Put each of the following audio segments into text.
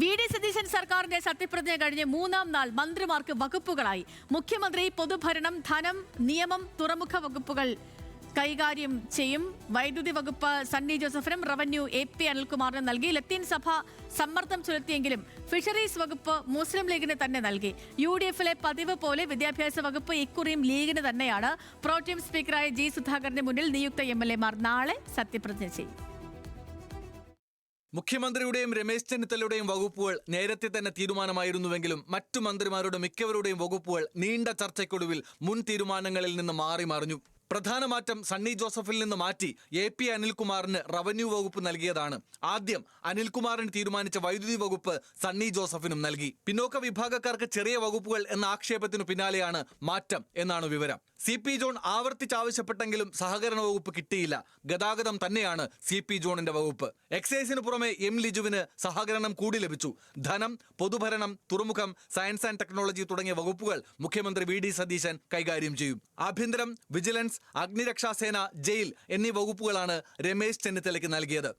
VD. Satheesan സർക്കാരിന്റെ സത്യപ്രതിജ്ഞ കഴിഞ്ഞ് മൂന്നാം നാൾ മന്ത്രിമാർക്ക് വകുപ്പുകളായി. മുഖ്യമന്ത്രി പൊതുഭരണം, ധനം, നിയമം, തുറമുഖ വകുപ്പുകൾ കൈകാര്യം ചെയ്യും. വൈദ്യുതി വകുപ്പ് സണ്ണി ജോസഫിനും റവന്യൂ എ.പി. അനിൽകുമാറിനും നൽകി. ലത്തീൻ സഭ സമ്മർദ്ദം ചെലുത്തിയെങ്കിലും ഫിഷറീസ് വകുപ്പ് മുസ്ലിം ലീഗിന് തന്നെ നൽകി. UDF-ലെ പതിവ് പോലെ വിദ്യാഭ്യാസ വകുപ്പ് ഇക്കുറിയും ലീഗിന് തന്നെയാണ്. പ്രോടീം സ്പീക്കറായ ജി സുധാകരന്റെ മുന്നിൽ നിയുക്ത MLA-മാർ നാളെ സത്യപ്രതിജ്ഞ ചെയ്യും. മുഖ്യമന്ത്രിയുടെയും രമേശ് ചെന്നിത്തലയുടെയും വകുപ്പുകൾ നേരത്തെ തന്നെ തീരുമാനമായിരുന്നുവെങ്കിലും മറ്റു മന്ത്രിമാരുടെ മിക്കവരുടെയും വകുപ്പുകൾ നീണ്ട ചർച്ചയ്ക്കൊടുവിൽ മുൻ തീരുമാനങ്ങളിൽ നിന്ന് മാറി മറിഞ്ഞു. പ്രധാന മാറ്റം സണ്ണി ജോസഫിൽ നിന്ന് മാറ്റി A.P. അനിൽകുമാറിന് റവന്യൂ വകുപ്പ് നൽകിയതാണ്. ആദ്യം അനിൽകുമാറിന് തീരുമാനിച്ച വൈദ്യുതി വകുപ്പ് സണ്ണി ജോസഫിനും നൽകി. പിന്നോക്ക വിഭാഗക്കാർക്ക് ചെറിയ വകുപ്പുകൾ എന്ന ആക്ഷേപത്തിനു പിന്നാലെയാണ് മാറ്റം എന്നാണ് വിവരം. CP ജോൺ ആവർത്തിച്ചാവശ്യപ്പെട്ടെങ്കിലും സഹകരണ വകുപ്പ് കിട്ടിയില്ല. ഗതാഗതം തന്നെയാണ് CP ജോണിന്റെ വകുപ്പ്. എക്സൈസിന് പുറമെ M. ലിജുവിന് സഹകരണം കൂടി ലഭിച്ചു. ധനം, പൊതുഭരണം, തുറമുഖം, സയൻസ് ആൻഡ് ടെക്നോളജി തുടങ്ങിയ വകുപ്പുകൾ മുഖ്യമന്ത്രി V.D. സതീശൻ കൈകാര്യം ചെയ്യും. ആഭ്യന്തരം, വിജിലൻസ്, അഗ്നിരക്ഷാസേന, ജയിൽ എന്നീ വകുപ്പുകളാണ് രമേശ് ചെന്നിത്തലയ്ക്ക് നൽകിയത്.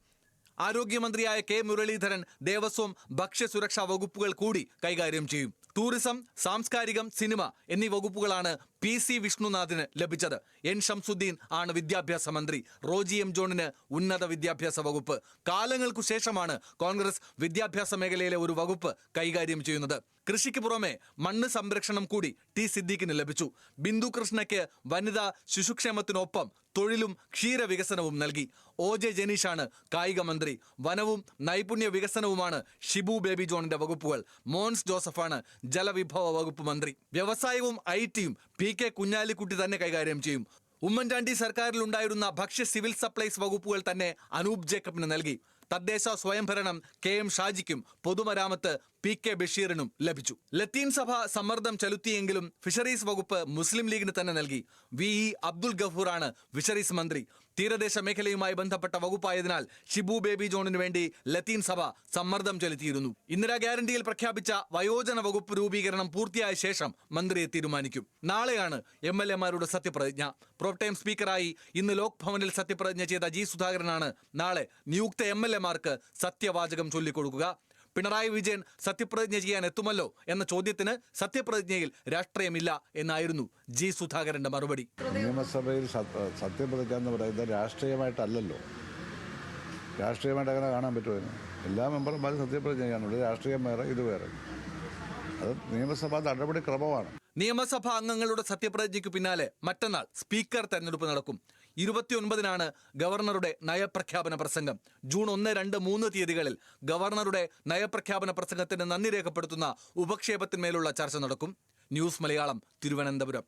ആരോഗ്യമന്ത്രിയായ K. മുരളീധരൻ ദേവസ്വം, ഭക്ഷ്യസുരക്ഷാ വകുപ്പുകൾ കൂടി കൈകാര്യം ചെയ്യും. ടൂറിസം, സാംസ്കാരികം, സിനിമ എന്നീ വകുപ്പുകളാണ് PC വിഷ്ണുനാഥിന് ലഭിച്ചത്. N. ഷംസുദ്ദീൻ ആണ് വിദ്യാഭ്യാസ മന്ത്രി. റോജി M. ജോണിന് ഉന്നത വിദ്യാഭ്യാസ വകുപ്പ്. കാലങ്ങൾക്കു ശേഷമാണ് കോൺഗ്രസ് വിദ്യാഭ്യാസ മേഖലയിലെ ഒരു വകുപ്പ് കൈകാര്യം ചെയ്യുന്നത്. കൃഷിക്ക് പുറമെ മണ്ണ് സംരക്ഷണം കൂടി T. സിദ്ദീഖിന് ലഭിച്ചു. ബിന്ദു കൃഷ്ണയ്ക്ക് വനിതാ ശിശുക്ഷേമത്തിനൊപ്പം തൊഴിലും ക്ഷീരവികസനവും നൽകി. O.J. ജനീഷാണ് കായിക മന്ത്രി. വനവും നൈപുണ്യ വികസനവുമാണ് ഷിബു ബേബി ജോണിന്റെ വകുപ്പുകൾ. മോൻസ് ജോസഫാണ് ജലവിഭവ വകുപ്പ് മന്ത്രി. വ്യവസായവും IT-യും P.K. കുഞ്ഞാലിക്കുട്ടി തന്നെ കൈകാര്യം ചെയ്യും. ഉമ്മൻചാണ്ടി സർക്കാരിൽ ഉണ്ടായിരുന്ന ഭക്ഷ്യ സിവിൽ സപ്ലൈസ് വകുപ്പുകൾ തന്നെ അനൂപ് ജേക്കബിന് നൽകി. തദ്ദേശ സ്വയംഭരണം KM ഷാജിക്കും പൊതുമരാമത്ത് P.K. ബഷീറിനും ലഭിച്ചു. ലത്തീൻ സഭ സമ്മർദ്ദം ചെലുത്തിയെങ്കിലും ഫിഷറീസ് വകുപ്പ് മുസ്ലിം ലീഗിന് തന്നെ നൽകി. V.E. അബ്ദുൽ ഗഫൂറാണ് ഫിഷറീസ് മന്ത്രി. തീരദേശ മേഖലയുമായി ബന്ധപ്പെട്ട വകുപ്പായതിനാൽ ഷിബു ബേബി ജോണിന് വേണ്ടി ലത്തീൻ സഭ സമ്മർദ്ദം ചെലുത്തിയിരുന്നു. ഇന്ദിരാ ഗ്യാരണ്ടിയിൽ പ്രഖ്യാപിച്ച വയോജന വകുപ്പ് രൂപീകരണം പൂർത്തിയായ ശേഷം മന്ത്രിയെ തീരുമാനിക്കും. നാളെയാണ് MLA-മാരുടെ സത്യപ്രതിജ്ഞ. പ്രോടൈം സ്പീക്കറായി ഇന്ന് ലോക് ഭവനിൽ സത്യപ്രതിജ്ഞ ചെയ്ത ജി സുധാകരനാണ് നാളെ നിയുക്ത MLA-മാർക്ക് സത്യവാചകം ചൊല്ലിക്കൊടുക്കുക. പിണറായി വിജയൻ സത്യപ്രതിജ്ഞ ചെയ്യാൻ എത്തുമല്ലോ എന്ന ചോദ്യത്തിന് സത്യപ്രതിജ്ഞയിൽ രാഷ്ട്രീയമില്ല എന്നായിരുന്നു ജി സുധാകരന്റെ മറുപടി. നിയമസഭയിൽ സത്യപ്രതിജ്ഞ എന്ന് പറയുന്നത് രാഷ്ട്രീയമായിട്ടല്ലല്ലോ. രാഷ്ട്രീയമായിട്ട് അങ്ങനെ കാണാൻ പറ്റുമോ? എല്ലാ മെമ്പർമാരും സത്യപ്രതിജ്ഞ ചെയ്യാനുള്ളത്. രാഷ്ട്രീയം വേറെ, ഇത് വേറെ. അത് നിയമസഭാ നടപടിക്രമമാണ്. നിയമസഭാ അംഗങ്ങളുടെ സത്യപ്രതിജ്ഞയ്ക്ക് പിന്നാലെ മറ്റന്നാൾ സ്പീക്കർ തെരഞ്ഞെടുപ്പ് നടക്കും. 29-നാണ് ഗവർണറുടെ നയപ്രഖ്യാപന പ്രസംഗം. ജൂൺ 1, 2, 3 തീയതികളിൽ ഗവർണറുടെ നയപ്രഖ്യാപന പ്രസംഗത്തിന് നന്ദി രേഖപ്പെടുത്തുന്ന ഉപക്ഷേപത്തിന്മേലുള്ള ചർച്ച നടക്കും. ന്യൂസ് മലയാളം, തിരുവനന്തപുരം.